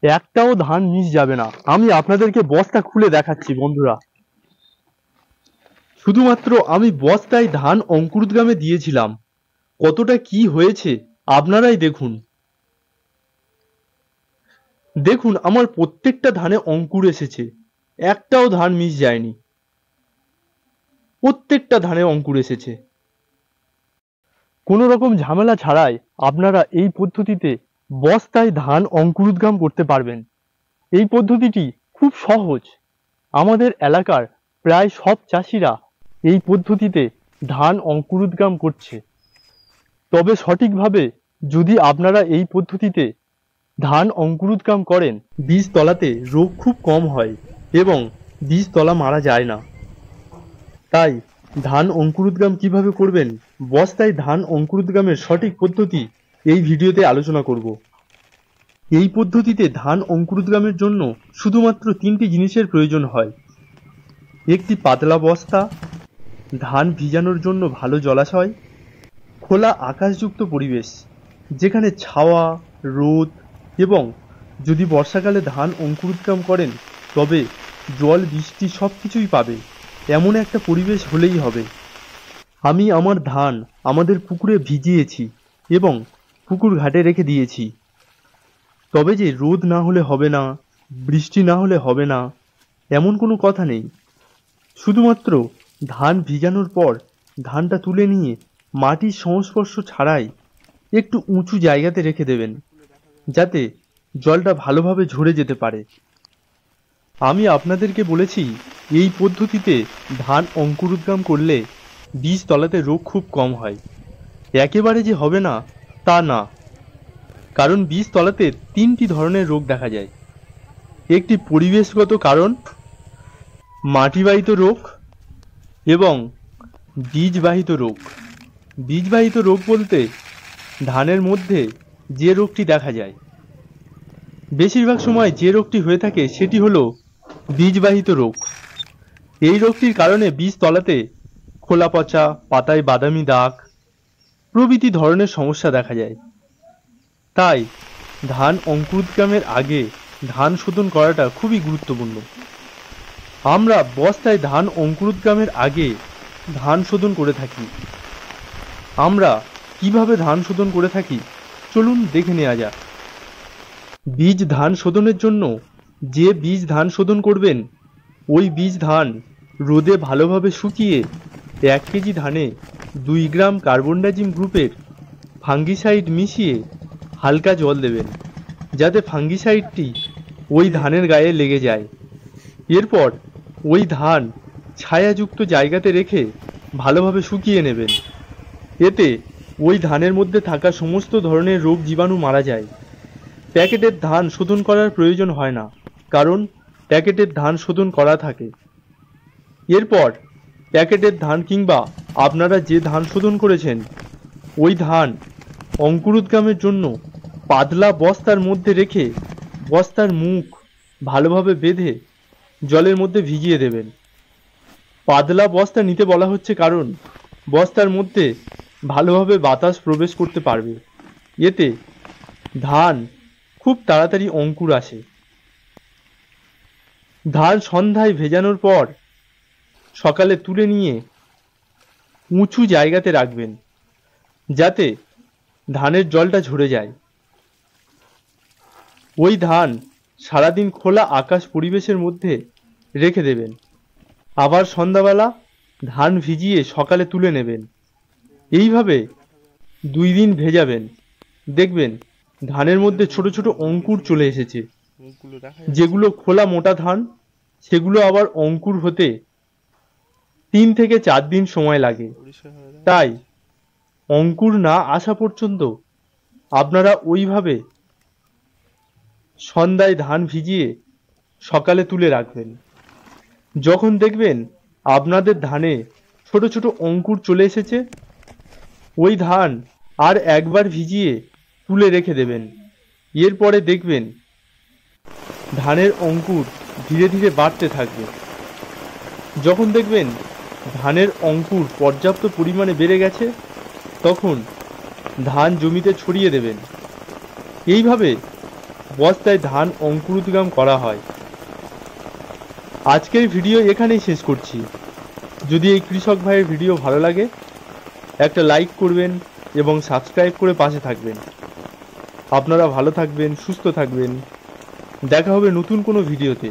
একটাও ধান মিস যাবে না। আমি আপনাদেরকে বস্তা খুলে দেখাচ্ছি বন্ধুরা। শুধুমাত্র আমি বস্তায় ধান অঙ্কুরোদ্গমে দিয়েছিলাম, কতটা কি হয়েছে আপনারাই দেখুন। দেখুন আমার প্রত্যেকটা ধানে অঙ্কুর এসেছে, একটাও ধান মিস যায়নি, প্রত্যেকটা ধানে অঙ্কুর এসেছে। কোনো রকম ঝামেলা ছাড়াই আপনারা এই পদ্ধতিতে বস্তায় ধান অঙ্কুরোদ্গম করতে পারবেন। এই পদ্ধতিটি খুব সহজ। আমাদের এলাকার প্রায় সব চাষিরা এই পদ্ধতিতে ধান অঙ্কুরোদ্গম করছে। তবে সঠিকভাবে যদি আপনারা এই পদ্ধতিতে ধান অঙ্কুরোদ্গম করেন, বীজতলাতে রোগ খুব কম হয় এবং বীজতলা মারা যায় না। তাই ধান অঙ্কুরোদ্গম কিভাবে করবেন, বস্তায় ধান অঙ্কুরোদ্গমের সঠিক পদ্ধতি এই ভিডিওতে আলোচনা করব। এই পদ্ধতিতে ধান অঙ্কুরোদ্গমের জন্য শুধুমাত্র 3টি জিনিসের প্রয়োজন হয়। একটি পাতলা বস্তা, ধান ভিজানোর জন্য ভালো জলাশয়, খোলা আকাশযুক্ত পরিবেশ যেখানে ছাওয়া, রোদ এবং যদি বর্ষাকালে ধান অঙ্কুরোদ্গম করেন তবে জল বৃষ্টি সব কিছুই পাবে, এমন একটা পরিবেশ হলেই হবে। আমি আমার ধান আমাদের পুকুরে ভিজিয়েছি এবং পুকুর ঘাটে রেখে দিয়েছি। তবে যে রোদ না হলে হবে না, বৃষ্টি না হলে হবে না, এমন কোনো কথা নেই। শুধুমাত্র ধান ভিজানোর পর ধানটা তুলে নিয়ে মাটির সংস্পর্শ ছাড়াই একটু উঁচু জায়গাতে রেখে দেবেন, যাতে জলটা ভালোভাবে ঝরে যেতে পারে। আমি আপনাদেরকে বলেছি এই পদ্ধতিতে ধান অঙ্কুরোদ্গম করলে বীজতলাতে রোগ খুব কম হয়। একেবারে যে হবে না তা না, কারণ বীজতলাতে 3টি ধরনের রোগ দেখা যায়। একটি পরিবেশগত কারণ, মাটিবাহিত রোগ এবং বীজবাহিত রোগ। বীজবাহিত রোগ বলতে ধানের মধ্যে যে রোগটি দেখা যায়, বেশিরভাগ সময় যে রোগটি হয়ে থাকে সেটি হলো বীজবাহিত রোগ। এই রোগটির কারণে বীজতলাতে খোলা পচা, পাতায় বাদামি দাগ প্রভৃতি ধরনের সমস্যা দেখা যায়। তাই ধান অঙ্কুরোদ্গমের আগে ধান শোধন করাটা খুবই গুরুত্বপূর্ণ। আমরা বস্তায় ধান অঙ্কুরোদ্গমের আগে ধান শোধন করে থাকি। আমরা কিভাবে ধান শোধন করে থাকি চলুন দেখে নেওয়া যাক। বীজ ধান শোধনের জন্য যে বীজ ধান শোধন করবেন ওই বীজ ধান রোদে ভালোভাবে শুকিয়ে 1 কেজি ধানে 2 গ্রাম কার্বনডাজিম গ্রুপের ফাঙ্গিসাইড মিশিয়ে হালকা জল দেবেন, যাতে ফাঙ্গিসাইডটি ওই ধানের গায়ে লেগে যায়। এরপর ওই ধান ছায়াযুক্ত জায়গাতে রেখে ভালোভাবে শুকিয়ে নেবেন। এতে ওই ধানের মধ্যে থাকা সমস্ত ধরনের রোগ জীবাণু মারা যায়। প্যাকেটের ধান শোধন করার প্রয়োজন হয় না, কারণ প্যাকেটের ধান শোধন করা থাকে। এরপর প্যাকেটের ধান কিংবা আপনারা যে ধান শোধন করেছেন ওই ধান অঙ্কুরোদ্গমের জন্য পাতলা বস্তার মধ্যে রেখে বস্তার মুখ ভালোভাবে বেঁধে জলের মধ্যে ভিজিয়ে দেবেন। পাতলা বস্তা নিতে বলা হচ্ছে কারণ বস্তার মধ্যে ভালোভাবে বাতাস প্রবেশ করতে পারবে। এতে ধান খুব তাড়াতাড়ি অঙ্কুর আসে। ধান সন্ধ্যায় ভেজানোর পর সকালে তুলে নিয়ে উঁচু জায়গাতে রাখবেন, যাতে ধানের জলটা ঝরে যায়। ওই ধান সারাদিন খোলা আকাশ পরিবেশের মধ্যে রেখে দেবেন। আবার সন্ধ্যাবেলা ধান ভিজিয়ে সকালে তুলে নেবেন। এইভাবে 2 দিন ভেজাবেন, দেখবেন ধানের মধ্যে ছোট ছোট অঙ্কুর চলে এসেছে। যেগুলো খোলা মোটা ধান সেগুলো আবার অঙ্কুর হতে 3 থেকে 4 দিন সময় লাগে। তাই অঙ্কুর না আসা পর্যন্ত আপনারা ওইভাবে সন্ধ্যায় ধান ভিজিয়ে সকালে তুলে রাখবেন। যখন দেখবেন আপনাদের ধানে ছোট ছোট অঙ্কুর চলে এসেছে, ওই ধান আর একবার ভিজিয়ে তুলে রেখে দেবেন। এরপরে দেখবেন ধানের অঙ্কুর ধীরে ধীরে বাড়তে থাকবে। যখন দেখবেন ধানের অঙ্কুর পর্যাপ্ত পরিমাণে বেড়ে গেছে, তখন ধান জমিতে ছড়িয়ে দেবেন। এইভাবে বস্তায় ধান অঙ্কুরোদ্গম করা হয়। আজকের ভিডিও এখানেই শেষ করছি। যদি এই কৃষক ভাইয়ের ভিডিও ভালো লাগে একটা লাইক করবেন এবং সাবস্ক্রাইব করে পাশে থাকবেন। আপনারা ভালো থাকবেন, সুস্থ থাকবেন। দেখা হবে নতুন কোনো ভিডিওতে।